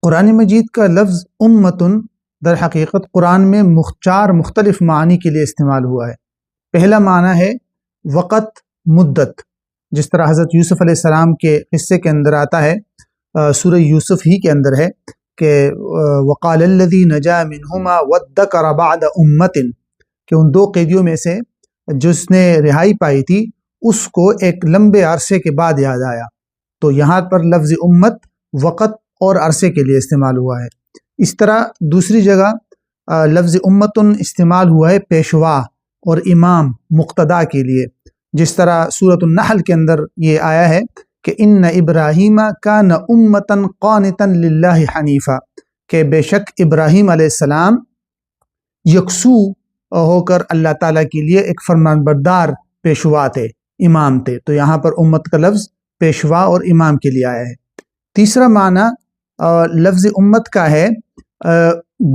قرآن مجید کا لفظ امتن در حقیقت قرآن میں چار مختلف معنی کے لیے استعمال ہوا ہے۔ پہلا معنی ہے وقت، مدت، جس طرح حضرت یوسف علیہ السلام کے قصے کے اندر آتا ہے، سورہ یوسف ہی کے اندر ہے کہ وقال الذی نجا منہما وادکر بعد امت، کہ ان دو قیدیوں میں سے جس نے رہائی پائی تھی اس کو ایک لمبے عرصے کے بعد یاد آیا۔ تو یہاں پر لفظ امت وقت اور عرصے کے لیے استعمال ہوا ہے۔ اس طرح دوسری جگہ لفظ امتن استعمال ہوا ہے پیشوا اور امام مقتدا کے لیے، جس طرح سورۃ النحل کے اندر یہ آیا ہے کہ ان ابراہیم کان امتن قانتا للہ حنیفا، کہ بے شک ابراہیم علیہ السلام یکسو ہو کر اللہ تعالیٰ کے لیے ایک فرمان بردار پیشوا تھے، امام تھے۔ تو یہاں پر امت کا لفظ پیشوا اور امام کے لیے آیا ہے۔ تیسرا معنی لفظ امت کا ہے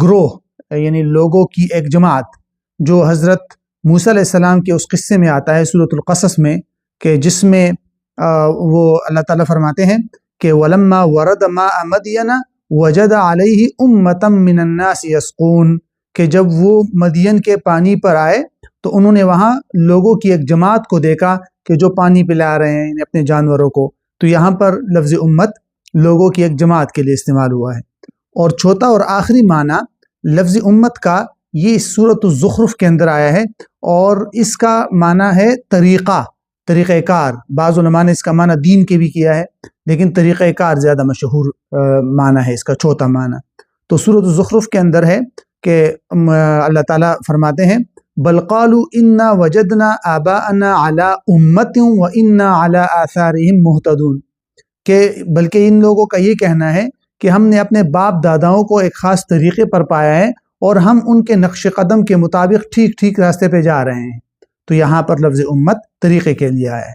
گروہ، یعنی لوگوں کی ایک جماعت، جو حضرت موسیٰ علیہ السلام کے اس قصے میں آتا ہے سورۃ القصص میں، کہ جس میں وہ اللہ تعالیٰ فرماتے ہیں کہ وَلَمَّا وَرَدَ مَاءَ مَدْيَنَ وَجَدَ عَلَيْهِ أُمَّةً مِّنَ النَّاسِ يَسْقُونَ، کہ جب وہ مدین کے پانی پر آئے تو انہوں نے وہاں لوگوں کی ایک جماعت کو دیکھا کہ جو پانی پلا رہے ہیں اپنے جانوروں کو۔ تو یہاں پر لفظ امت لوگوں کی ایک جماعت کے لیے استعمال ہوا ہے۔ اور چوتھا اور آخری معنی لفظ امت کا یہ سورۃ الزخرف کے اندر آیا ہے، اور اس کا معنی ہے طریقہ کار۔ بعض علماء نے اس کا معنی دین کے بھی کیا ہے، لیکن طریقہ کار زیادہ مشہور معنی ہے اس کا، چوتھا معنی۔ تو سورۃ الزخرف کے اندر ہے کہ اللہ تعالیٰ فرماتے ہیں بل قالوا انا وجدنا آباءنا علی امت وانا علی آثارہم مہتدون، کہ بلکہ ان لوگوں کا یہ کہنا ہے کہ ہم نے اپنے باپ داداؤں کو ایک خاص طریقے پر پایا ہے اور ہم ان کے نقش قدم کے مطابق ٹھیک راستے پہ جا رہے ہیں۔ تو یہاں پر لفظ امت طریقے کے لیے آیا ہے۔